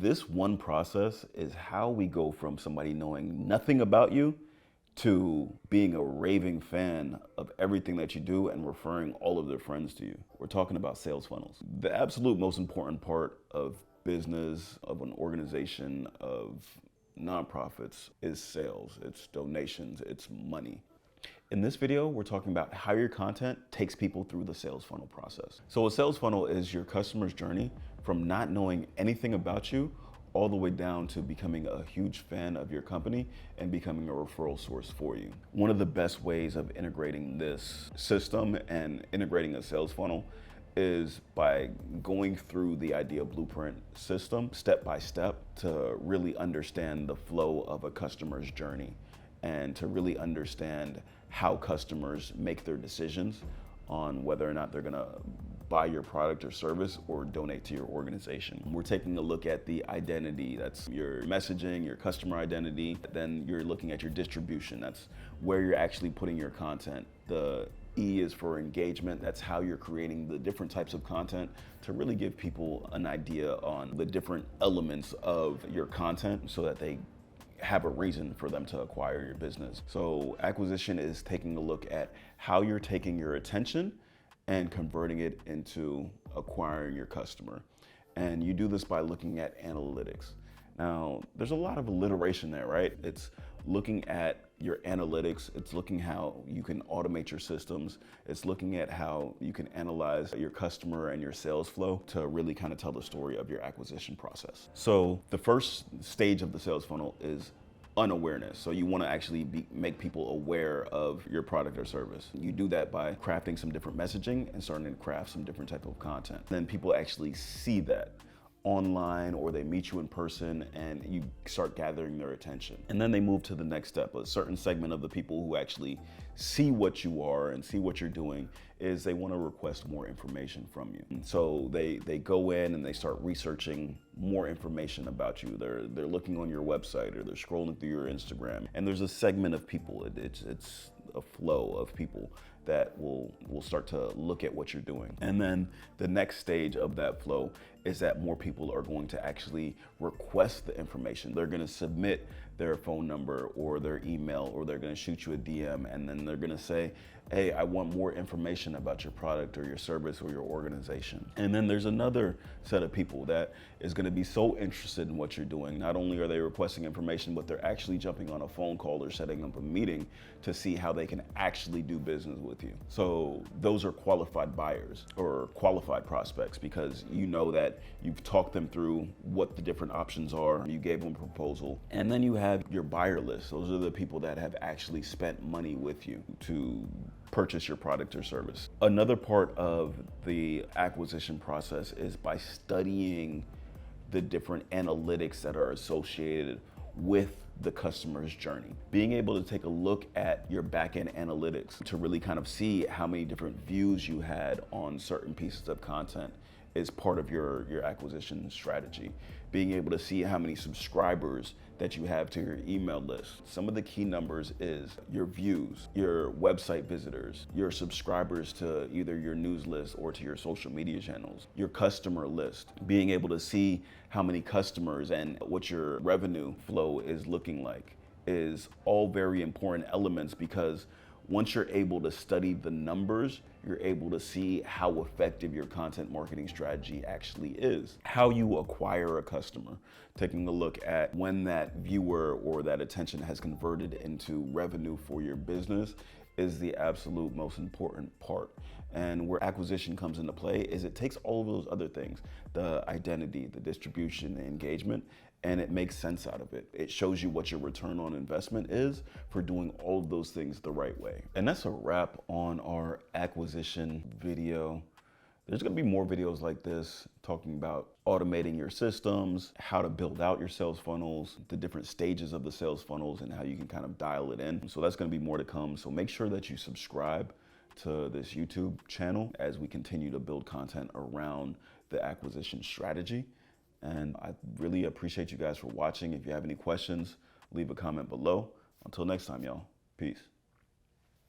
This one process is how we go from somebody knowing nothing about you to being a raving fan of everything that you do and referring all of their friends to you. We're talking about sales funnels. The absolute most important part of business, of an organization, of nonprofits is sales. It's donations, it's money. In this video, we're talking about how your content takes people through the sales funnel process. So a sales funnel is your customer's journey from not knowing anything about you all the way down to becoming a huge fan of your company and becoming a referral source for you. One of the best ways of integrating this system and integrating a sales funnel is by going through the idea blueprint system step by step to really understand the flow of a customer's journey and to really understand how customers make their decisions on whether or not they're gonna buy your product or service or donate to your organization. We're taking a look at the identity, that's your messaging, your customer identity. Then you're looking at your distribution, that's where you're actually putting your content. The E is for engagement, that's how you're creating the different types of content to really give people an idea on the different elements of your content so that they have a reason for them to acquire your business. So acquisition is taking a look at how you're taking your attention and converting it into acquiring your customer. And you do this by looking at analytics. Now, there's a lot of alliteration there, right? It's looking at your analytics, it's looking how you can automate your systems, it's looking at how you can analyze your customer and your sales flow to really kind of tell the story of your acquisition process. So the first stage of the sales funnel is unawareness. So you want to actually make people aware of your product or service. You do that by crafting some different messaging and starting to craft some different type of content. Then people actually see that online or they meet you in person and you start gathering their attention. And then they move to the next step. A certain segment of the people who actually see what you are and see what you're doing is they want to request more information from you. And so they go in and they start researching more information about you. They're looking on your website or they're scrolling through your Instagram. And there's a segment of people, it's a flow of people that will start to look at what you're doing. And then the next stage of that flow is that more people are going to actually request the information. They're gonna submit their phone number or their email, or they're gonna shoot you a DM, and then they're gonna say, hey, I want more information about your product or your service or your organization. And then there's another set of people that is gonna be so interested in what you're doing. Not only are they requesting information, but they're actually jumping on a phone call or setting up a meeting to see how they can actually do business with you. So those are qualified buyers or qualified prospects, because you know that you've talked them through what the different options are, you gave them a proposal. And then you have your buyer list. Those are the people that have actually spent money with you to purchase your product or service. Another part of the acquisition process is by studying the different analytics that are associated with the customer's journey. Being able to take a look at your back-end analytics to really kind of see how many different views you had on certain pieces of content is part of your acquisition strategy. Being able to see how many subscribers that you have to your email list. Some of the key numbers is your views, your website visitors, your subscribers to either your news list or to your social media channels, your customer list. Being able to see how many customers and what your revenue flow is looking like is all very important elements, because once you're able to study the numbers, you're able to see how effective your content marketing strategy actually is. How you acquire a customer, taking a look at when that viewer or that attention has converted into revenue for your business is the absolute most important part. And where acquisition comes into play is it takes all of those other things, the identity, the distribution, the engagement, and it makes sense out of it. It shows you what your return on investment is for doing all of those things the right way. And that's a wrap on our acquisition video. There's gonna be more videos like this talking about automating your systems, how to build out your sales funnels, the different stages of the sales funnels, and how you can kind of dial it in. So that's gonna be more to come. So make sure that you subscribe to this YouTube channel as we continue to build content around the acquisition strategy. And I really appreciate you guys for watching. If you have any questions, leave a comment below. Until next time, y'all. Peace.